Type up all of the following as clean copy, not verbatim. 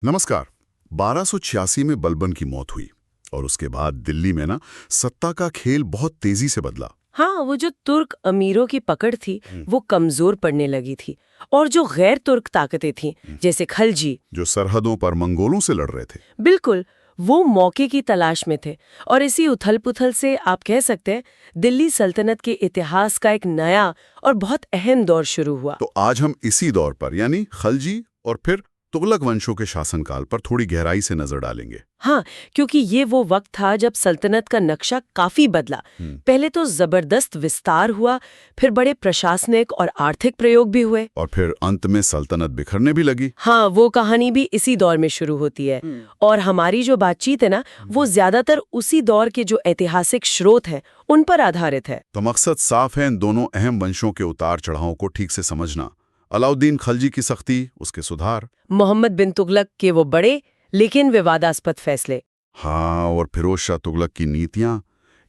नमस्कार। 1286 में बलबन की मौत हुई और उसके बाद दिल्ली में ना सत्ता का खेल बहुत तेजी से बदला। हाँ, वो जो तुर्क अमीरों की पकड़ थी वो कमजोर पड़ने लगी थी। और जो गैर तुर्क ताकतें थीं जैसे खलजी, जो सरहदों पर मंगोलों से लड़ रहे थे। बिल्कुल वो मौके की तलाश में थे। और इसी उथल-पुथल से आप कह सकते हैं दिल्ली सल्तनत के इतिहास का एक नया और बहुत अहम दौर शुरू हुआ। तो आज हम इसी दौर पर यानी खलजी और फिर तुगलक वंशों के शासनकाल पर थोड़ी गहराई से नजर डालेंगे। हाँ, क्योंकि ये वो वक्त था जब सल्तनत का नक्शा काफी बदला। पहले तो जबरदस्त विस्तार हुआ, फिर बड़े प्रशासनिक और आर्थिक प्रयोग भी हुए। और फिर अंत में सल्तनत बिखरने भी लगी। हाँ, वो कहानी भी इसी दौर में शुरू होती है। और हमारी जो बातचीत है ना, वो ज्यादातर उसी दौर के जो ऐतिहासिक स्रोत हैं, उन पर आधारित है। तो मकसद साफ है इन दोनों अहम वंशों के उतार चढ़ावों को ठीक से समझना। अलाउद्दीन खलजी की सख्ती, उसके सुधार, मोहम्मद बिन तुगलक के वो बड़े लेकिन विवादास्पद फैसले। हाँ, और फिरोज शाह तुगलक की नीतियां,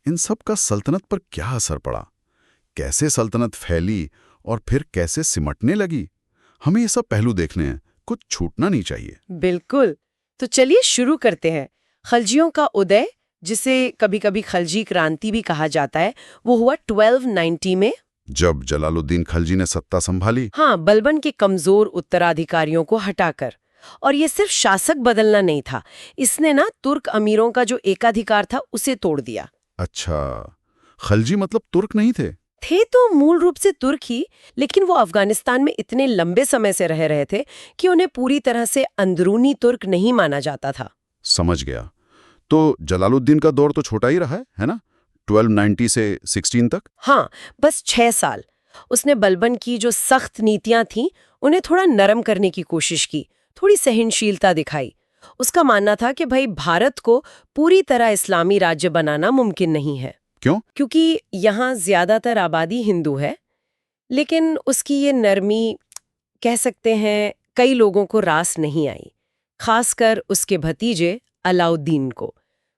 इन सब का सल्तनत पर क्या असर पड़ा, कैसे सल्तनत फैली और फिर कैसे सिमटने लगी। हमें ये सब पहलू देखने हैं, कुछ छूटना नहीं चाहिए। बिल्कुल। तो चलिए शुरू करते हैं। खलजियों का उदय, जिसे कभी-कभी खलजी क्रांति भी कहा जाता है, वो हुआ 1290 में। जब जलालुद्दीन खलजी ने सत्ता संभाली। हाँ, बलबन के कमजोर उत्तराधिकारियों को हटाकर। और ये सिर्फ शासक बदलना नहीं था, इसने ना तुर्क अमीरों का जो एकाधिकार था उसे तोड़ दिया। अच्छा, खलजी मतलब तुर्क नहीं थे तो मूल रूप से तुर्क ही, लेकिन वो अफगानिस्तान में इतने लंबे समय से रह रहे थे कि उन्हें पूरी तरह से अंदरूनी तुर्क नहीं माना जाता था। समझ गया। तो जलालुद्दीन का दौर तो छोटा ही रहा है ना? 1290 से 16 तक। हाँ, बस 6 साल। उसने बलबन की जो सख्त नीतियां थीं उन्हें थोड़ा नरम करने की कोशिश की, थोड़ी सहनशीलता दिखाई। उसका मानना था कि भाई भारत को पूरी तरह इस्लामी राज्य बनाना मुमकिन नहीं है। क्यों? क्योंकि यहाँ ज्यादातर आबादी हिंदू है। लेकिन उसकी ये नरमी, कह सकते हैं, कई लोगों को रास नहीं आई, खासकर उसके भतीजे अलाउद्दीन को।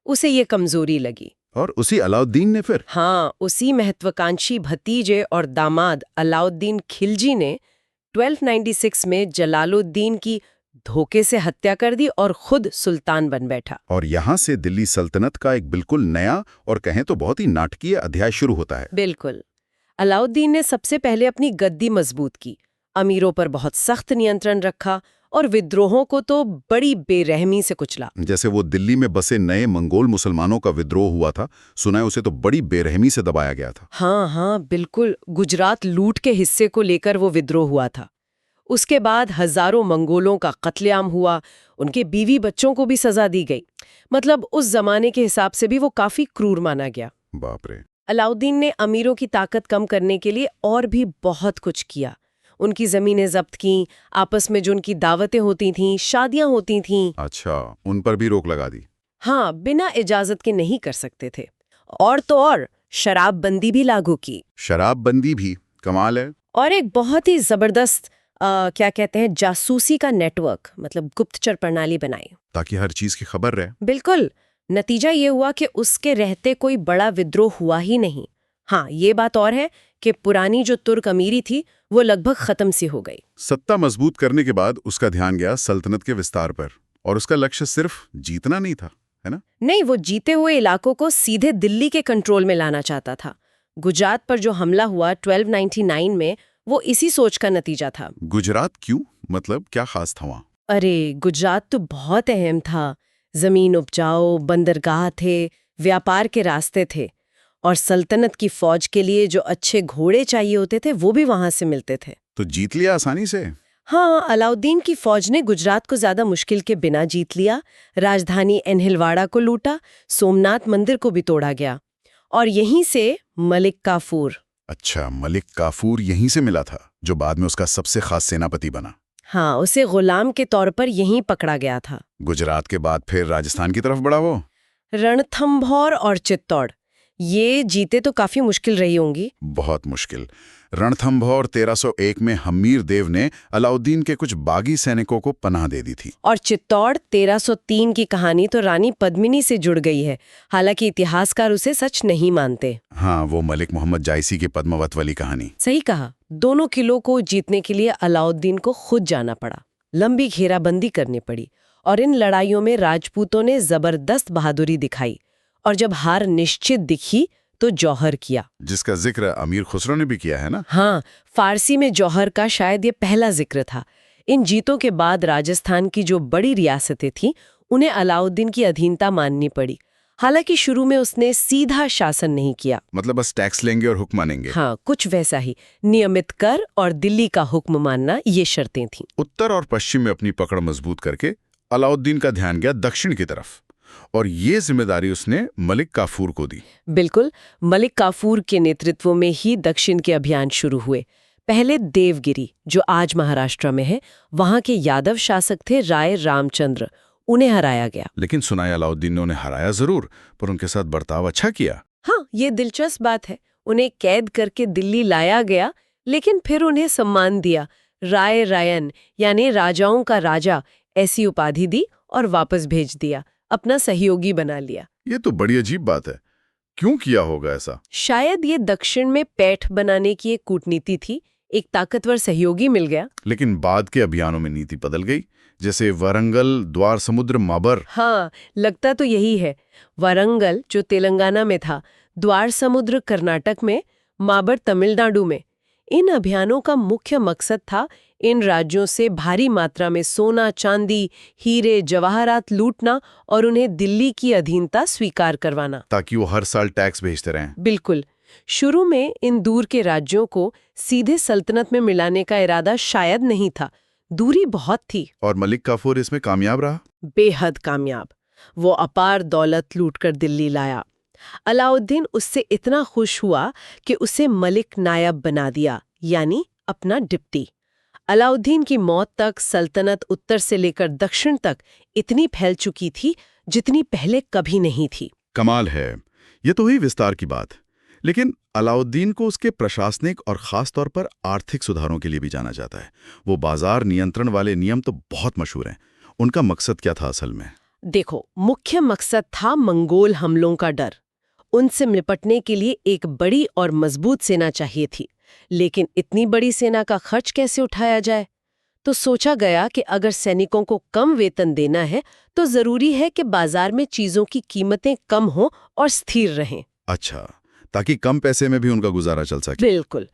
उसे ये कमजोरी लगी। और उसी अलाउद्दीन ने फिर हाँ, उसी महत्वाकांक्षी भतीजे और दामाद अलाउद्दीन खिलजी ने 1296 में जलालुद्दीन की धोखे से हत्या कर दी और खुद सुल्तान बन बैठा। और यहाँ से दिल्ली सल्तनत का एक बिल्कुल नया और कहें तो बहुत ही नाटकीय अध्याय शुरू होता है। बिल्कुल। अलाउद्दीन ने सबसे पहले अपनी गद्दी मजबूत की, अमीरों पर बहुत सख्त नियंत्रण रखा और विद्रोहों को तो बड़ी बेरहमी से कुचला। जैसे वो दिल्ली में बसे नए मंगोल मुसलमानों का विद्रोह हुआ था, सुना है उसे तो बड़ी बेरहमी से दबाया गया था। हाँ, बिल्कुल। गुजरात लूट के हिस्से को लेकर वो विद्रोह हुआ था। उसके बाद हजारों मंगोलों का कत्लेआम हुआ, उनके बीवी बच्चों को भी सजा दी गई। मतलब उस जमाने के हिसाब से भी वो काफी क्रूर माना गया। बाप रे। अलाउद्दीन ने अमीरों की ताकत कम करने के लिए और भी बहुत कुछ किया। उनकी जमीनें जब्त की, आपस में जो उनकी दावतें होती थीं, शादियां होती थीं, अच्छा, उन पर भी रोक लगा दी। हाँ, बिना इजाजत के नहीं कर सकते थे। और तो और शराबबंदी भी लागू की। शराबबंदी भी कमाल है। और एक बहुत ही जबरदस्त क्या कहते हैं, जासूसी का नेटवर्क, मतलब गुप्तचर प्रणाली बनाई, ताकि हर चीज की खबर रहे। बिल्कुल। नतीजा ये हुआ कि उसके रहते कोई बड़ा विद्रोह हुआ ही नहीं। हाँ, ये बात और है कि पुरानी जो तुर्क अमीरी थी वो लगभग खत्म सी हो गई। सत्ता मजबूत करने के बाद उसका ध्यान गया सल्तनत के विस्तार पर, और उसका लक्ष्य सिर्फ जीतना नहीं था, है ना? नहीं, वो जीते हुए इलाकों को सीधे दिल्ली के कंट्रोल में लाना चाहता था। गुजरात पर जो हमला हुआ 1299 में, वो इसी सोच का नतीजा था। गुजरात क्यों? मतलब क्या खास था वहाँ? अरे, गुजरात तो बहुत अहम था। जमीन उपजाऊ, बंदरगाह थे, व्यापार के रास्ते थे, और सल्तनत की फौज के लिए जो अच्छे घोड़े चाहिए होते थे वो भी वहां से मिलते थे। तो जीत लिया आसानी से? हाँ, अलाउद्दीन की फौज ने गुजरात को ज्यादा मुश्किल के बिना जीत लिया। राजधानी एन्हिलवाड़ा को लूटा, सोमनाथ मंदिर को भी तोड़ा गया, और यहीं से मलिक काफूर। अच्छा, मलिक काफूर यहीं से मिला था, जो बाद में उसका सबसे खास सेनापति बना। हाँ, उसे गुलाम के तौर पर यहीं पकड़ा गया था। गुजरात के बाद फिर राजस्थान की तरफ बढ़ा वो। रणथंभौर और चित्तौड़, ये जीते तो काफी मुश्किल रही होंगी। बहुत मुश्किल। रणथंभौर 1301 में हम्मीर देव ने अलाउद्दीन के कुछ बागी सैनिकों को पनाह दे दी थी। और चित्तौड़ 1303 की कहानी तो रानी पद्मिनी से जुड़ गई है, हालांकि इतिहासकार उसे सच नहीं मानते। हाँ, वो मलिक मोहम्मद जायसी की पद्मावत वाली कहानी। सही कहा। दोनों किलों को जीतने के लिए अलाउद्दीन को खुद जाना पड़ा, लंबी घेराबंदी करनी पड़ी, और इन लड़ाइयों में राजपूतों ने जबरदस्त बहादुरी दिखाई और जब हार निश्चित दिखी तो जौहर किया। जिसका जिक्र अमीर खुसरो ने भी किया है ना। हाँ, फारसी में जौहर का शायद ये पहला जिक्र था। इन जीतों के बाद राजस्थान की जो बड़ी रियासतें थीं उन्हें अलाउद्दीन की अधीनता माननी पड़ी। हालांकि शुरू में उसने सीधा शासन नहीं किया, मतलब बस टैक्स लेंगे और हुक्म मानेंगे। हाँ, कुछ वैसा ही। नियमित कर और दिल्ली का हुक्म मानना ये शर्तें थीं। उत्तर और पश्चिम में अपनी पकड़ मजबूत करके अलाउद्दीन का ध्यान गया दक्षिण की तरफ, और ये जिम्मेदारी उसने मलिक काफूर को दी। बिल्कुल, मलिक काफूर के नेतृत्व में ही दक्षिण के अभियान शुरू हुए। पहले देवगिरी, जो आज महाराष्ट्र में है, वहां के यादव शासक थे राय रामचंद्र, उन्हें हराया गया। लेकिन सुना है अलाउद्दीन ने उन्हें हराया जरूर, पर उनके साथ बर्ताव अच्छा किया। हाँ, ये दिलचस्प बात है। उन्हें कैद करके दिल्ली लाया गया, लेकिन फिर उन्हें सम्मान दिया। राय रायन यानी राजाओं का राजा ऐसी उपाधि दी और वापस भेज दिया, अपना सहयोगी बना लिया। ये तो बड़ी अजीब बात है। क्यों किया होगा ऐसा? शायद ये दक्षिण में पैठ बनाने की एक कूटनीति थी, एक ताकतवर सहयोगी मिल गया। लेकिन बाद के अभियानों में नीति बदल गई, जैसे वारंगल, द्वार समुद्र, माबर। हाँ, लगता तो यही है। वारंगल जो तेलंगाना में था, द्वार समुद्र कर्नाटक में, माबर तमिलनाडु में। इन अभियानों का मुख्य मकसद था इन राज्यों से भारी मात्रा में सोना, चांदी, हीरे, जवाहरात लूटना और उन्हें दिल्ली की अधीनता स्वीकार करवाना, ताकि वो हर साल टैक्स भेजते रहें। बिल्कुल। शुरू में इन दूर के राज्यों को सीधे सल्तनत में मिलाने का इरादा शायद नहीं था, दूरी बहुत थी। और मलिक काफूर इसमें कामयाब रहा। बेहद कामयाब। वो अपार दौलत लूटकर दिल्ली लाया। अलाउद्दीन उससे इतना खुश हुआ कि उसे मलिक नायब बना दिया, यानी अपना डिप्टी। अलाउद्दीन की मौत तक सल्तनत उत्तर से लेकर दक्षिण तक इतनी फैल चुकी थी जितनी पहले कभी नहीं थी। कमाल है। ये तो हुई विस्तार की बात। लेकिन अलाउद्दीन को उसके प्रशासनिक और खास तौर पर आर्थिक सुधारों के लिए भी जाना जाता है। वो बाजार नियंत्रण वाले नियम तो बहुत मशहूर हैं। उनका मकसद क्या था असल में? देखो, मुख्य मकसद था मंगोल हमलों का डर। उनसे निपटने के लिए एक बड़ी और मजबूत सेना चाहिए थी, लेकिन इतनी बड़ी सेना का खर्च कैसे उठाया जाए? तो सोचा गया कि अगर सैनिकों को कम वेतन देना है तो जरूरी है कि बाजार में चीजों की कीमतें कम हों और स्थिर रहें। अच्छा, ताकि कम पैसे में भी उनका गुजारा चल सके। बिल्कुल।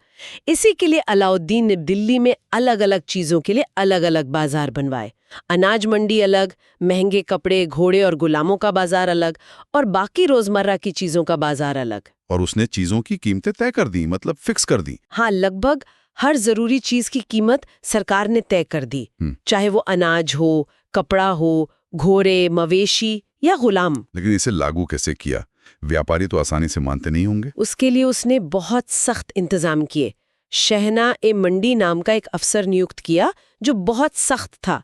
इसी के लिए अलाउद्दीन ने दिल्ली में अलग अलग चीजों के लिए अलग अलग बाजार बनवाए। अनाज मंडी अलग, महंगे कपड़े, घोड़े और गुलामों का बाजार अलग, और बाकी रोजमर्रा की चीजों का बाजार अलग। और उसने चीजों की कीमतें तय कर दी, मतलब फिक्स कर दी। हाँ, लगभग हर जरूरी चीज की कीमत सरकार ने तय कर दी, चाहे वो अनाज हो, कपड़ा हो, घोड़े, मवेशी या गुलाम। लेकिन इसे लागू कैसे किया? व्यापारी तो आसानी से मानते नहीं होंगे। उसके लिए उसने बहुत सख्त इंतजाम किए। शहना-ए-मंडी नाम का एक अफसर नियुक्त किया जो बहुत सख्त था।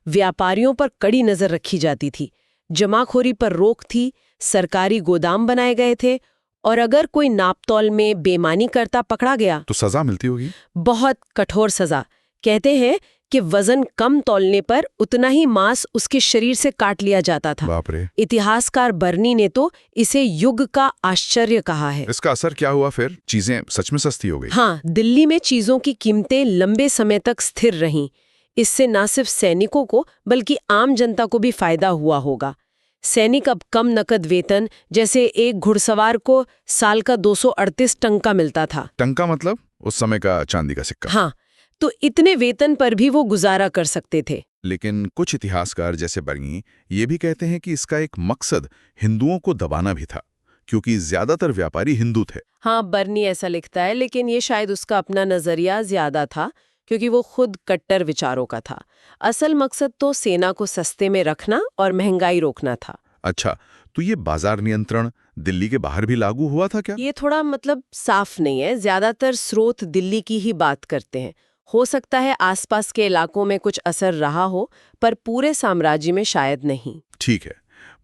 व्यापारियों पर कड़ी नजर रखी जाती थी, जमाखोरी पर रोक थी, सरकारी गोदाम बनाए गए थे, और अगर कोई नापतौल में बेईमानी करता पकड़ा गया तो सजा मिलती होगी। बहुत कठोर सजा। कहते हैं कि वजन कम तौलने पर उतना ही मांस उसके शरीर से काट लिया जाता था। बाप रे। इतिहासकार बर्नी ने तो इसे युग का आश्चर्य कहा है। इसका असर क्या हुआ फिर? चीजें सच में सस्ती हो गई? हाँ, दिल्ली में चीजों की कीमतें लंबे समय तक स्थिर रहीं। इससे न सिर्फ सैनिकों को बल्कि आम जनता को भी फायदा हुआ होगा। सैनिक अब कम नकद वेतन, जैसे एक घुड़सवार को साल का 238 टंका मिलता था। टंका मतलब उस समय का चांदी का सिक्का। हाँ, तो इतने वेतन पर भी वो गुजारा कर सकते थे। लेकिन कुछ इतिहासकार जैसे बर्नी ये भी कहते हैं कि इसका एक मकसद हिंदुओं को दबाना भी था, क्योंकि ज्यादातर व्यापारी हिंदू थे। हाँ, बर्नी ऐसा लिखता है, लेकिन ये शायद उसका अपना नजरिया ज्यादा था, क्योंकि वो खुद कट्टर विचारों का था। असल मकसद तो सेना को सस्ते में रखना और महंगाई रोकना था। अच्छा, तो ये बाजार नियंत्रण दिल्ली के बाहर भी लागू हुआ था क्या? ये थोड़ा साफ नहीं है। ज्यादातर स्रोत दिल्ली की ही बात करते हैं। हो सकता है आसपास के इलाकों में कुछ असर रहा हो, पर पूरे साम्राज्य में शायद नहीं। ठीक है।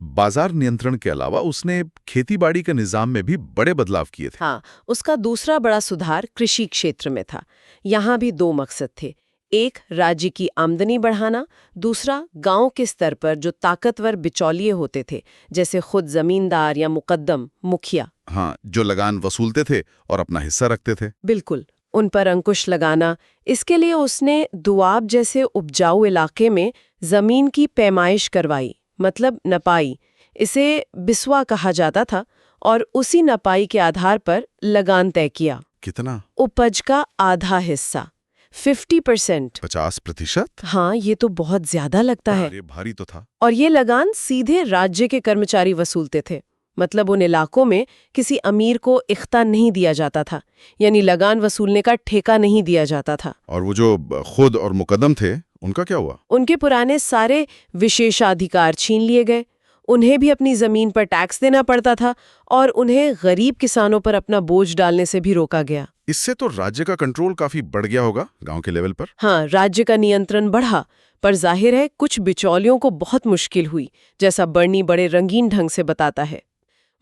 बाजार नियंत्रण के अलावा उसने खेतीबाड़ी के निजाम में भी बड़े बदलाव किए थे। हाँ, उसका दूसरा बड़ा सुधार कृषि क्षेत्र में था। यहाँ भी दो मकसद थे, एक राज्य की आमदनी बढ़ाना, दूसरा गांव के स्तर पर जो ताकतवर बिचौलिए होते थे, जैसे खुद जमींदार या मुकद्दम, मुखिया। हाँ, जो लगान वसूलते थे और अपना हिस्सा रखते थे। बिल्कुल, उन पर अंकुश लगाना। इसके लिए उसने दुआब जैसे उपजाऊ इलाके में जमीन की पैमाइश करवाई, मतलब नपाई। इसे बिस्वा कहा जाता था, और उसी नपाई के आधार पर लगान तय किया। कितना? उपज का आधा हिस्सा, 50%। 50%? हाँ, ये तो बहुत ज्यादा लगता है। अरे भारी तो था। और ये लगान सीधे राज्य के कर्मचारी वसूलते थे। मतलब उन इलाकों में किसी अमीर को इख्ता नहीं दिया जाता था, यानी लगान वसूलने का ठेका नहीं दिया जाता था। और वो जो खुद और मुकद्दम थे, उनका क्या हुआ? उनके पुराने सारे विशेषाधिकार छीन लिए गए। उन्हें भी अपनी जमीन पर टैक्स देना पड़ता था, और उन्हें गरीब किसानों पर अपना बोझ डालने से भी रोका गया। इससे तो राज्य का कंट्रोल काफी बढ़ गया होगा गांव के लेवल पर। हाँ, राज्य का नियंत्रण बढ़ा, पर जाहिर है कुछ बिचौलियों को बहुत मुश्किल हुई, जैसा बर्नी बड़े रंगीन ढंग से बताता है।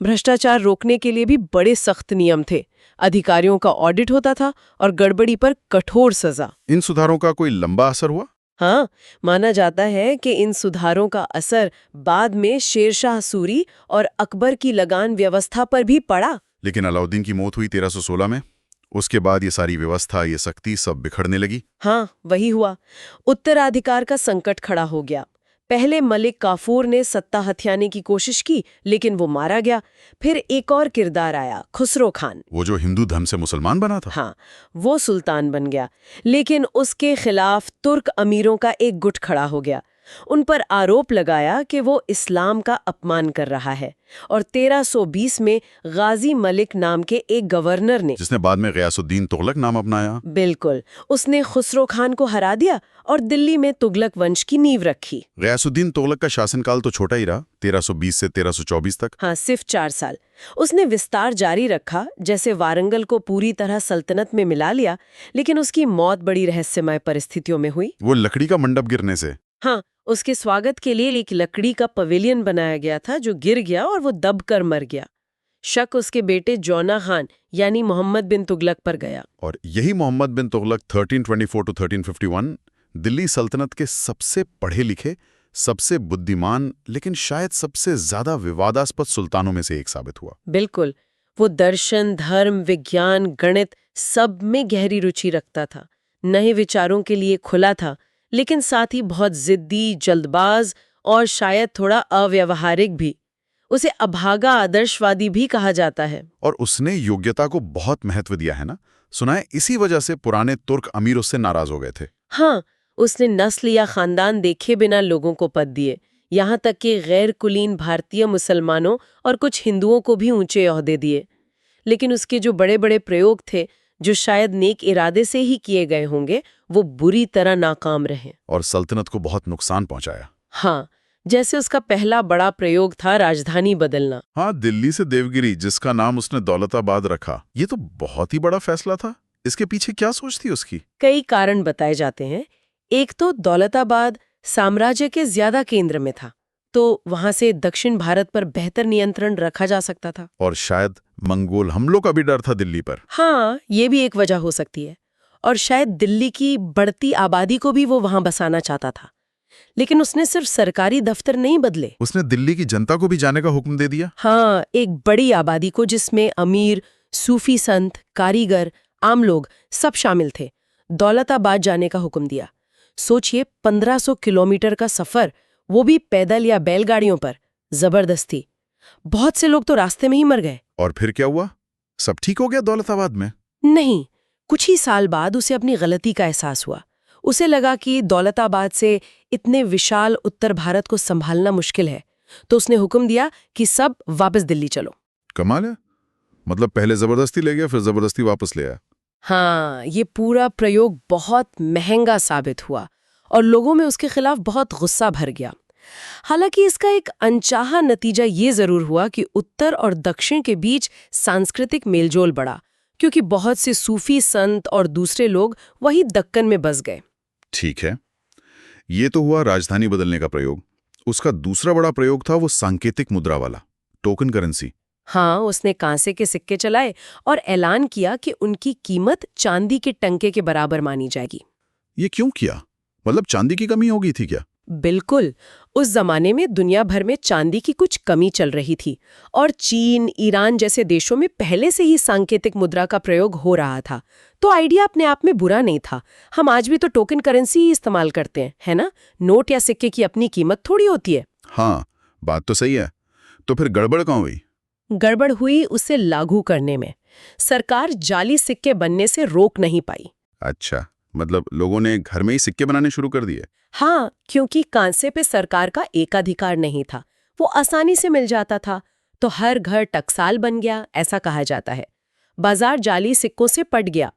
भ्रष्टाचार रोकने के लिए भी बड़े सख्त नियम थे। अधिकारियों का ऑडिट होता था और गड़बड़ी पर कठोर सजा। इन सुधारों का कोई लंबा असर हुआ? हाँ, माना जाता है कि इन सुधारों का असर बाद में शेरशाह सूरी और अकबर की लगान व्यवस्था पर भी पड़ा। लेकिन अलाउद्दीन की मौत हुई 1316 में। उसके बाद ये सारी व्यवस्था, ये सख्ती सब बिखरने लगी। हाँ, वही हुआ। उत्तराधिकार का संकट खड़ा हो गया। पहले मलिक काफूर ने सत्ता हथियाने की कोशिश की, लेकिन वो मारा गया। फिर एक और किरदार आया, खुसरो खान। वो जो हिंदू धर्म से मुसलमान बना था। हाँ, वो सुल्तान बन गया, लेकिन उसके खिलाफ तुर्क अमीरों का एक गुट खड़ा हो गया। उन पर आरोप लगाया कि वो इस्लाम का अपमान कर रहा है, और 1320 में गाजी मलिक नाम के एक गवर्नर ने, जिसने बाद में गयासुद्दीन तुगलक नाम अपनाया। बिल्कुल, उसने खुसरो खान को हरा दिया और दिल्ली में तुगलक वंश की नींव रखी। गयासुद्दीन तुगलक का शासनकाल तो छोटा ही रहा, 1320 से 1324 तक। हाँ, सिर्फ 4 साल। उसने विस्तार जारी रखा, जैसे वारंगल को पूरी तरह सल्तनत में मिला लिया, लेकिन उसकी मौत बड़ी रहस्यमय परिस्थितियों में हुई। वो लकड़ी का मंडप गिरने से। हाँ, उसके स्वागत के लिए एक लकड़ी का पवेलियन बनाया गया था, जो गिर गया और वो दबकर मर गया। शक उसके बेटे जौना खान यानी मोहम्मद बिन तुगलक पर गया। और यही मोहम्मद बिन तुगलक 1324 to 1351 दिल्ली सल्तनत के सबसे पढ़े लिखे, सबसे बुद्धिमान, लेकिन शायद सबसे ज्यादा विवादास्पद सुल्तानों में से एक साबित हुआ। बिल्कुल, वो दर्शन, धर्म, विज्ञान, गणित सब में गहरी रुचि रखता था। नए विचारों के लिए खुला था, लेकिन साथ ही बहुत जिद्दी, जल्दबाज और शायद थोड़ा अव्यावहारिक भी। उसे अभागा आदर्शवादी भी कहा जाता है। और उसने योग्यता को बहुत महत्व दिया है ना। सुना है इसी वजह से पुराने तुर्क अमीर उससे नाराज हो गए थे। हाँ, उसने नस्ल या खानदान देखे बिना लोगों को पद दिए, यहाँ तक कि गैर कुलीन भारतीय मुसलमानों और कुछ हिंदुओं को भी ऊंचे ओहदे दिए। लेकिन उसके जो बड़े बड़े प्रयोग थे, जो शायद नेक इरादे से ही किए गए होंगे, वो बुरी तरह नाकाम रहे और सल्तनत को बहुत नुकसान पहुंचाया। हाँ, जैसे उसका पहला बड़ा प्रयोग था राजधानी बदलना। हाँ, दिल्ली से देवगिरी, जिसका नाम उसने दौलताबाद रखा। ये तो बहुत ही बड़ा फैसला था। इसके पीछे क्या सोच थी उसकी? कई कारण बताए जाते हैं। एक तो दौलताबाद साम्राज्य के ज्यादा केंद्र में था, तो वहां से दक्षिण भारत पर बेहतर नियंत्रण रखा जा सकता था। और शायद मंगोल हमलों का भी डर था दिल्ली पर। हाँ, ये भी एक वजह हो सकती है। और शायद दिल्ली की बढ़ती आबादी को भी वो वहां बसाना चाहता था। लेकिन उसने सिर्फ सरकारी दफ्तर नहीं बदले, उसने दिल्ली की जनता को भी जाने का हुक्म दे दिया। हाँ, एक बड़ी आबादी को, जिसमें अमीर, सूफी संत, कारीगर, आम लोग सब शामिल थे, दौलताबाद जाने का हुक्म दिया। सोचिए, 1500 किलोमीटर का सफर, वो भी पैदल या बैलगाड़ियों पर, जबरदस्ती। बहुत से लोग तो रास्ते में ही मर गए। और फिर क्या हुआ? सब ठीक हो गया दौलताबाद में? नहीं, कुछ ही साल बाद उसे अपनी गलती का एहसास हुआ। उसे लगा कि दौलताबाद से इतने विशाल उत्तर भारत को संभालना मुश्किल है, तो उसने हुक्म दिया कि सब वापस दिल्ली चलो। कमाल है। मतलब पहले जबरदस्ती ले गया, फिर जबरदस्ती वापस ले आया। हाँ, ये पूरा प्रयोग बहुत महंगा साबित हुआ और लोगों में उसके खिलाफ बहुत गुस्सा भर गया। हालांकि इसका एक अनचाहा नतीजा ये जरूर हुआ कि उत्तर और दक्षिण के बीच सांस्कृतिक मेलजोल बढ़ा, क्योंकि बहुत से सूफी संत और दूसरे लोग वही दक्कन में बस गए। ठीक है, ये तो हुआ राजधानी बदलने का प्रयोग। उसका दूसरा बड़ा प्रयोग था वो सांकेतिक मुद्रा वाला, टोकन करेंसी। हाँ, उसने कांसे के सिक्के चलाए और ऐलान किया कि उनकी कीमत चांदी के टंके के बराबर मानी जाएगी। ये क्यों किया? मतलब चांदी की कमी हो गई थी क्या? बिल्कुल। उस जमाने में दुनिया भर में चांदी की कुछ कमी चल रही थी और चीन, ईरान जैसे देशों में पहले से ही सांकेतिक मुद्रा का प्रयोग हो रहा था। तो आइडिया अपने आप में बुरा नहीं था। हम आज भी तो टोकन करेंसी ही इस्तेमाल करते हैं, है ना? नोट या सिक्के की अपनी कीमत थोड़ी होती है। हाँ, बात तो सही है। तो फिर गड़बड़ कहाँ हुई? गड़बड़ हुई उसे लागू करने में। सरकार जाली सिक्के बनने से रोक नहीं पाई। अच्छा, मतलब लोगों ने घर में ही सिक्के बनाने शुरू कर दिए? हाँ, क्योंकि कांसे पे सरकार का एकाधिकार नहीं था, वो आसानी से मिल जाता था, तो हर घर टकसाल बन गया, ऐसा कहा जाता है। बाजार जाली सिक्कों से पट गया,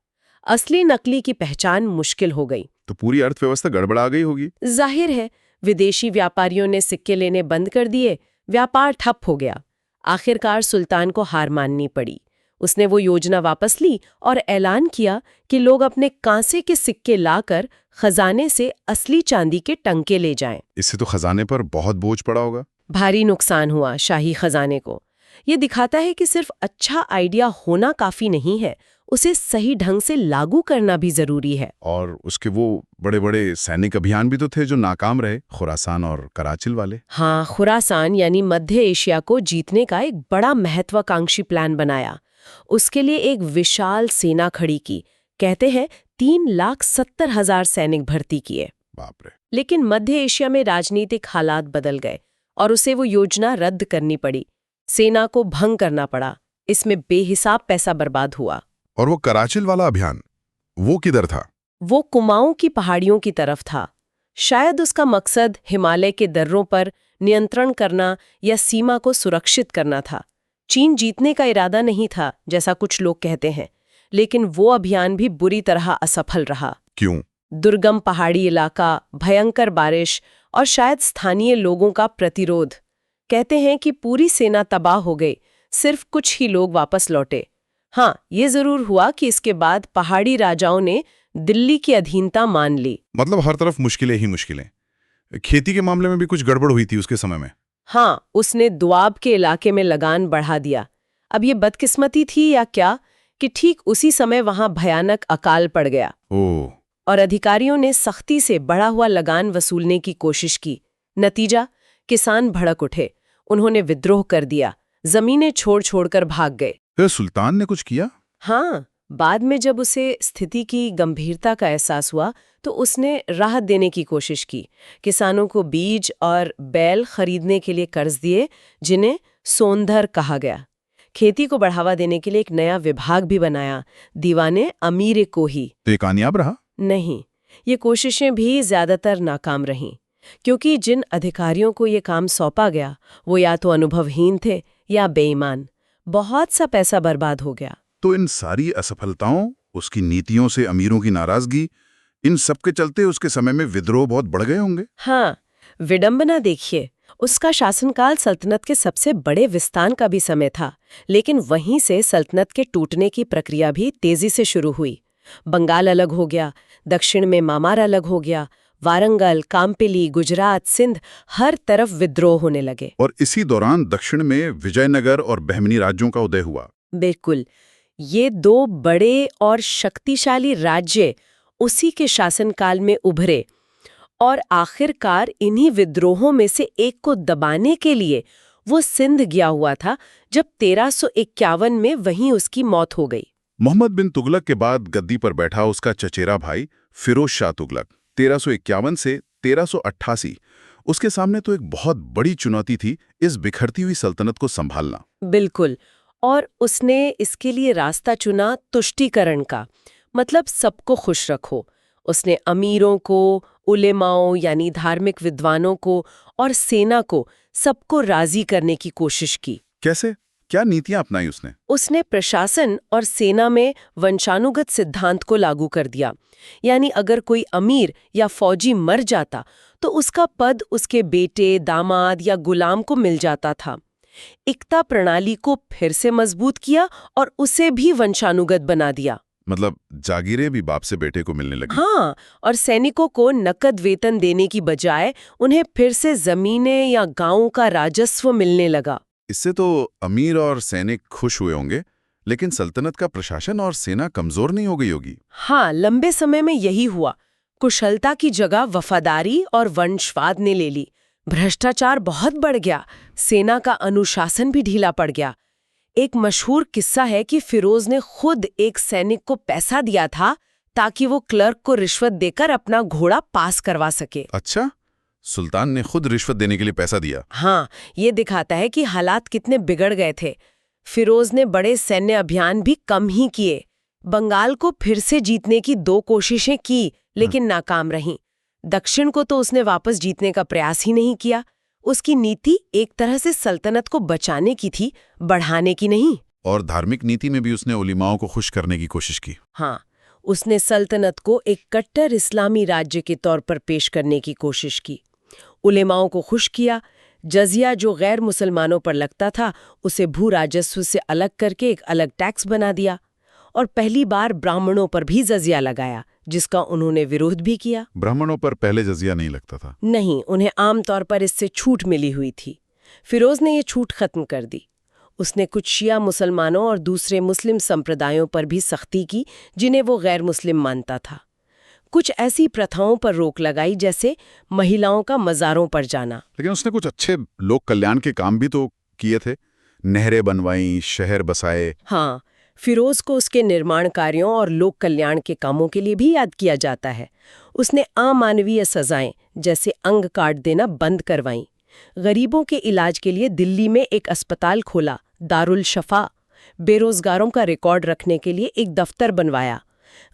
असली नकली की पहचान मुश्किल हो गई। तो पूरी अर्थव्यवस्था गड़बड़ा गई होगी। जाहिर है, विदेशी व्यापारियों ने सिक्के लेने बंद कर दिए, व्यापार ठप हो गया। आखिरकार सुल्तान को हार माननी पड़ी। उसने वो योजना वापस ली और ऐलान किया कि लोग अपने कांसे के सिक्के लाकर खजाने से असली चांदी के टंके ले जाएं। इससे तो खजाने पर बहुत बोझ पड़ा होगा। भारी नुकसान हुआ शाही खजाने को। ये दिखाता है कि सिर्फ अच्छा आइडिया होना काफी नहीं है, उसे सही ढंग से लागू करना भी जरूरी है। और उसके वो बड़े-बड़े सैनिक अभियान भी तो थे जो नाकाम रहे, खुरासान और कराचिल वाले। हाँ, खुरासान यानी मध्य एशिया को जीतने का एक बड़ा महत्वाकांक्षी प्लान बनाया। उसके लिए एक विशाल सेना खड़ी की। कहते हैं 3,70,000 सैनिक भर्ती किए। बाप रे। लेकिन मध्य एशिया में राजनीतिक हालात बदल गए और उसे वो योजना रद्द करनी पड़ी। सेना को भंग करना पड़ा। इसमें बेहिसाब पैसा बर्बाद हुआ। और वो कराचिल वाला अभियान, वो किधर था? वो कुमाऊं की पहाड़ियों की तरफ था। शायद उसका मकसद हिमालय के दर्रों पर नियंत्रण करना या सीमा को सुरक्षित करना था। चीन जीतने का इरादा नहीं था, जैसा कुछ लोग कहते हैं, लेकिन वो अभियान भी बुरी तरह असफल रहा। क्यों? दुर्गम पहाड़ी इलाका, भयंकर बारिश और शायद स्थानीय लोगों का प्रतिरोध। कहते हैं कि पूरी सेना तबाह हो गई, सिर्फ कुछ ही लोग वापस लौटे। हाँ, ये जरूर हुआ कि इसके बाद पहाड़ी राजाओं ने दिल्ली की अधीनता मान ली। मतलब हर तरफ मुश्किलें ही मुश्किलें। खेती के मामले में भी कुछ गड़बड़ हुई थी उसके समय में। हाँ, उसने दुआब के इलाके में लगान बढ़ा दिया। अब ये बदकिस्मती थी या क्या कि ठीक उसी समय वहां भयानक अकाल पड़ गया ओह। और अधिकारियों ने सख्ती से बढ़ा हुआ लगान वसूलने की कोशिश की। नतीजा, किसान भड़क उठे, उन्होंने विद्रोह कर दिया, जमीनें छोड़ छोड़कर भाग गए। फिर सुल्तान ने कुछ किया? हाँ, बाद में जब उसे स्थिति की गंभीरता का एहसास हुआ तो उसने राहत देने की कोशिश की। किसानों को बीज और बैल खरीदने के लिए कर्ज दिए, जिन्हें सोंधर कहा गया। खेती को बढ़ावा देने के लिए एक नया विभाग भी बनाया, दीवाने अमीर कोही। तो ये कामयाब रहा? नहीं, ये कोशिशें भी ज्यादातर नाकाम रहीं, क्योंकि जिन अधिकारियों को ये काम सौंपा गया वो या तो अनुभवहीन थे या बेईमान। बहुत सा पैसा बर्बाद हो गया। तो इन सारी असफलताओं, उसकी नीतियों से अमीरों की नाराजगी, इन सब के चलते उसके समय में विद्रोह बहुत बढ़ गए होंगे। हाँ, विडंबना देखिए, उसका शासनकाल सल्तनत के सबसे बड़े विस्तार का भी समय था, लेकिन वहीं से सल्तनत के टूटने की प्रक्रिया भी तेजी से शुरू हुई। बंगाल अलग हो गया, दक्षिण में मामार अलग हो गया, वारंगल, काम्पिली, गुजरात, सिंध, हर तरफ विद्रोह होने लगे। और इसी दौरान दक्षिण में विजयनगर और बहमनी राज्यों का उदय हुआ। बिल्कुल, ये दो बड़े और शक्तिशाली राज्य उसी के शासनकाल में उभरे और आखिरकार इन्हीं विद्रोहों में से एक को दबाने के लिए वो सिंध गया हुआ था, जब 1351 में वहीं उसकी मौत हो गई। मोहम्मद बिन तुगलक के बाद गद्दी पर बैठा उसका चचेरा भाई फिरोज शाह तुगलक 1351 से 1388। उसके सामने तो एक बहुत बड़ी चुनौती थी, इस बिखरती हुई सल्तनत को संभालना। बिल्कुल, और उसने इसके लिए रास्ता चुना तुष्टीकरण का, मतलब सबको खुश रखो। उसने अमीरों को, उलेमाओं यानी धार्मिक विद्वानों को और सेना को, सबको राजी करने की कोशिश की। कैसे? क्या नीतियां अपनाई उसने? उसने प्रशासन और सेना में वंशानुगत सिद्धांत को लागू कर दिया। यानी अगर कोई अमीर या फौजी मर जाता तो उसका पद उसके बेटे, दामाद या गुलाम को मिल जाता था। इक्ता प्रणाली को फिर से मजबूत किया और उसे भी वंशानुगत बना दिया। मतलब जागीरें भी बाप से बेटे को मिलने लगी। हाँ, और सैनिकों को नकद वेतन देने की बजाय उन्हें फिर से जमीनें या गांवों का राजस्व मिलने लगा। इससे तो अमीर और सैनिक खुश हुए होंगे, लेकिन सल्तनत का प्रशासन और सेना कमजोर नहीं हो गई होगी। हाँ, लंबे समय में यही हुआ। कुशलता की जगह वफादारी और वंशवाद ने ले ली। भ्रष्टाचार बहुत बढ़ गया, सेना का अनुशासन भी ढीला पड़ गया। एक मशहूर किस्सा है कि फिरोज ने खुद एक सैनिक को पैसा दिया था ताकि वो क्लर्क को रिश्वत देकर अपना घोड़ा पास करवा सके। अच्छा, सुल्तान ने खुद रिश्वत देने के लिए पैसा दिया? हाँ, ये दिखाता है कि हालात कितने बिगड़ गए थे। फिरोज ने बड़े सैन्य अभियान भी कम ही किए। बंगाल को फिर से जीतने की 2 कोशिशें की, लेकिन नाकाम रहीं। दक्षिण को तो उसने वापस जीतने का प्रयास ही नहीं किया। उसकी नीति एक तरह से सल्तनत को बचाने की थी, बढ़ाने की नहीं। और धार्मिक नीति में भी उसने उलिमाओं को खुश करने की कोशिश की। हाँ, उसने सल्तनत को एक कट्टर इस्लामी राज्य के तौर पर पेश करने की कोशिश की। उलेमाओं को खुश किया। जजिया जो गैर मुसलमानों पर लगता था, उसे भू राजस्व से अलग करके एक अलग टैक्स बना दिया। और पहली बार ब्राह्मणों पर भी जजिया लगाया, जिसका उन्होंने विरोध भी किया। ब्राह्मणों पर पहले जजिया नहीं लगता था? नहीं, उन्हें आमतौर पर इससे छूट मिली हुई थी। फिरोज ने ये छूट खत्म कर दी। उसने कुछ शिया मुसलमानों और दूसरे मुस्लिम संप्रदायों पर भी सख्ती की जिन्हें वो गैर मुस्लिम मानता था। कुछ ऐसी प्रथाओं पर रोक लगाई, जैसे महिलाओं का मज़ारों पर जाना। लेकिन उसने कुछ अच्छे लोक कल्याण के काम भी तो किए थे। नहरें बनवाई, शहर बसाए। हाँ, फिरोज को उसके निर्माण कार्यों और लोक कल्याण के कामों के लिए भी याद किया जाता है। उसने अमानवीय सजाएं जैसे अंग काट देना बंद करवाईं। गरीबों के इलाज के लिए दिल्ली में एक अस्पताल खोला, दारुल शफा। बेरोजगारों का रिकॉर्ड रखने के लिए एक दफ्तर बनवाया।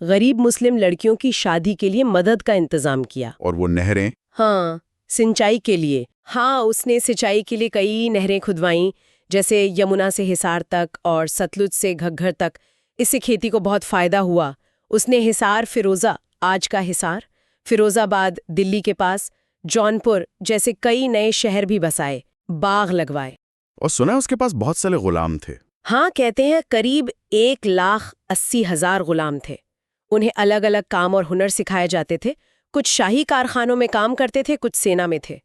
गरीब मुस्लिम लड़कियों की शादी के लिए मदद का इंतजाम किया। और वो नहरें? हाँ, सिंचाई के लिए। हाँ, उसने सिंचाई के लिए कई नहरें खुदवाईं, जैसे यमुना से हिसार तक और सतलुज से घग्गर तक। इससे खेती को बहुत फायदा हुआ। उसने हिसार फिरोजा, आज का हिसार, फिरोजाबाद दिल्ली के पास, जौनपुर जैसे कई नए शहर भी बसाए, बाग लगवाए। और सुना है उसके पास बहुत सारे गुलाम थे। हाँ, कहते हैं करीब 1,80,000 गुलाम थे। उन्हें अलग अलग काम और हुनर सिखाए जाते थे। कुछ शाही कारखानों में काम करते थे, कुछ सेना में थे।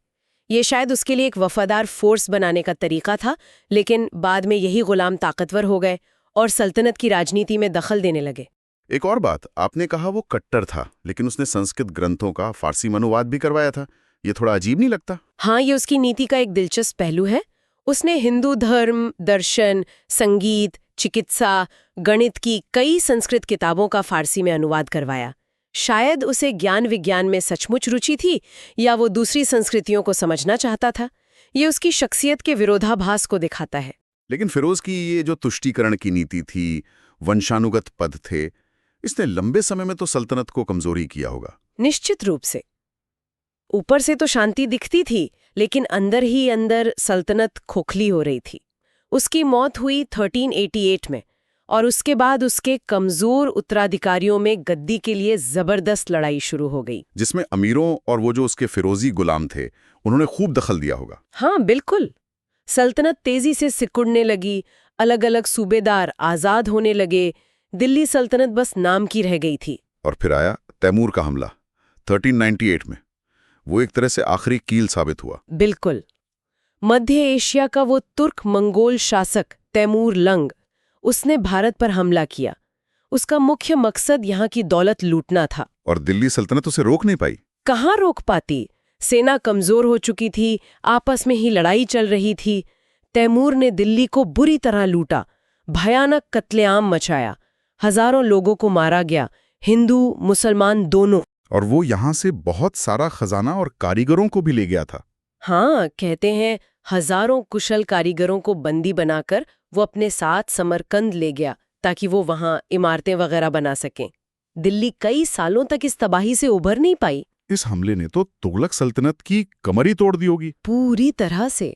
ये शायद उसके लिए एक वफादार फोर्स बनाने का तरीका था, लेकिन बाद में यही गुलाम ताकतवर हो गए और सल्तनत की राजनीति में दखल देने लगे। एक और बात, आपने कहा वो कट्टर था, लेकिन उसने संस्कृत ग्रंथों का फारसी में अनुवाद भी करवाया था। ये थोड़ा अजीब नहीं लगता? हाँ, ये उसकी नीति का एक दिलचस्प पहलू है। उसने हिंदू धर्म, दर्शन, संगीत, चिकित्सा, गणित की कई संस्कृत किताबों का फारसी में अनुवाद करवाया। शायद उसे ज्ञान विज्ञान में सचमुच रुचि थी, या वो दूसरी संस्कृतियों को समझना चाहता था। ये उसकी शख्सियत के विरोधाभास को दिखाता है। लेकिन फिरोज की ये जो तुष्टीकरण की नीति थी, वंशानुगत पद थे, इसने लंबे समय में तो सल्तनत को कमजोरी किया होगा। निश्चित रूप से। ऊपर से तो शांति दिखती थी, लेकिन अंदर ही अंदर सल्तनत खोखली हो रही थी। उसकी मौत हुई 1388 में, और उसके बाद उसके कमजोर उत्तराधिकारियों में गद्दी के लिए जबरदस्त लड़ाई शुरू हो गई, जिसमें अमीरों और वो जो उसके फिरोजी गुलाम थे, उन्होंने खूब दखल दिया होगा। हाँ, बिल्कुल। सल्तनत तेजी से सिकुड़ने लगी, अलग अलग सूबेदार आजाद होने लगे। दिल्ली सल्तनत बस नाम की रह गई थी। और फिर आया तैमूर का हमला 1398 में। वो एक तरह से आखिरी कील साबित हुआ। बिल्कुल। मध्य एशिया का वो तुर्क मंगोल शासक तैमूर लंग, उसने भारत पर हमला किया। उसका मुख्य मकसद यहाँ की दौलत लूटना था। और दिल्ली सल्तनत उसे रोक नहीं पाई। कहाँ रोक पाती? सेना कमजोर हो चुकी थी, आपस में ही लड़ाई चल रही थी। तैमूर ने दिल्ली को बुरी तरह लूटा, भयानक कत्लेआम मचाया। हजारों लोगों को मारा गया, हिंदू मुसलमान दोनों। और वो यहाँ से बहुत सारा खजाना और कारीगरों को भी ले गया था। हाँ, कहते हैं हजारों कुशल कारीगरों को बंदी बनाकर वो अपने साथ समरकंद ले गया, ताकि वो वहां इमारतें वगैरह बना सकें। दिल्ली कई सालों तक इस तबाही से उभर नहीं पाई। इस हमले ने तो तुगलक सल्तनत की कमर ही तोड़ दी होगी। पूरी तरह से।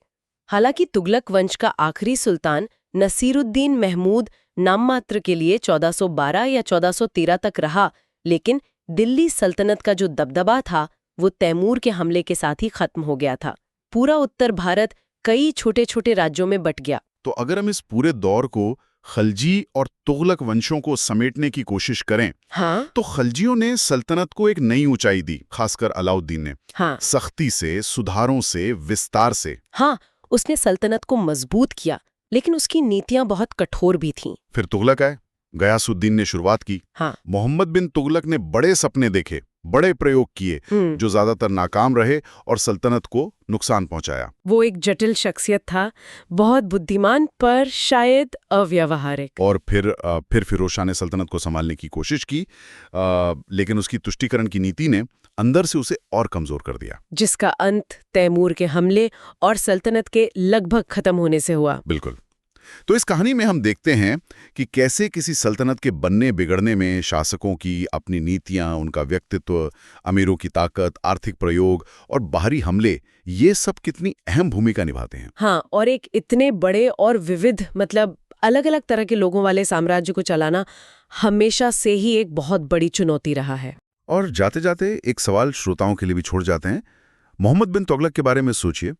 हालांकि तुगलक वंश का आखिरी सुल्तान नसीरुद्दीन महमूद नाममात्र के लिए 1412 या 1413 तक रहा, लेकिन दिल्ली सल्तनत का जो दबदबा था वो तैमूर के हमले के साथ ही खत्म हो गया था। पूरा उत्तर भारत कई छोटे छोटे राज्यों में बट गया। तो अगर हम इस पूरे दौर को खलजी और तुगलक वंशों को समेटने की कोशिश करें, हाँ, तो खलजियों ने सल्तनत को एक नई ऊंचाई दी, खासकर अलाउद्दीन ने। हाँ, सख्ती से, सुधारों से, विस्तार से। हाँ, उसने सल्तनत को मजबूत किया, लेकिन उसकी नीतियां बहुत कठोर भी थीं। फिर तुगलक आए, गयासुद्दीन ने शुरुआत की। हाँ, मोहम्मद बिन तुगलक ने बड़े सपने देखे, बड़े प्रयोग किए हम्म, जो ज्यादातर नाकाम रहे और सल्तनत को नुकसान पहुंचाया। वो एक जटिल शख्सियत था, बहुत बुद्धिमान पर शायद अव्यावहारिक। और फिर फिरोज शाह ने सल्तनत को संभालने की कोशिश की, लेकिन उसकी तुष्टीकरण की नीति ने अंदर से उसे और कमजोर कर दिया। जिसका अंत तैमूर के हमले और सल्तनत के लगभग खत्म होने से हुआ। बिल्कुल। तो इस कहानी में हम देखते हैं कि कैसे किसी सल्तनत के बनने बिगड़ने में शासकों की अपनी नीतियां, उनका व्यक्तित्व, अमीरों की ताकत, आर्थिक प्रयोग और बाहरी हमले, ये सब कितनी अहम भूमिका निभाते हैं। हाँ, और एक इतने बड़े और विविध मतलब अलग अलग तरह के लोगों वाले साम्राज्य को चलाना हमेशा से ही एक बहुत बड़ी चुनौती रहा है। और जाते जाते एक सवाल श्रोताओं के लिए भी छोड़ जाते हैं। मोहम्मद बिन तुगलक के बारे में सोचिए।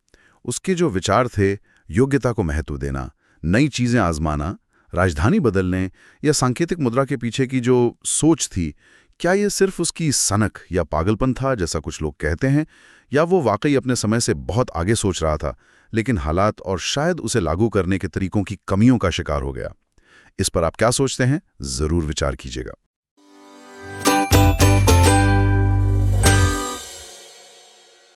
उसके जो विचार थे, योग्यता को महत्व देना, नई चीजें आजमाना, राजधानी बदलने या सांकेतिक मुद्रा के पीछे की जो सोच थी, क्या ये सिर्फ उसकी सनक या पागलपन था जैसा कुछ लोग कहते हैं, या वो वाकई अपने समय से बहुत आगे सोच रहा था, लेकिन हालात और शायद उसे लागू करने के तरीकों की कमियों का शिकार हो गया? इस पर आप क्या सोचते हैं? जरूर विचार कीजिएगा।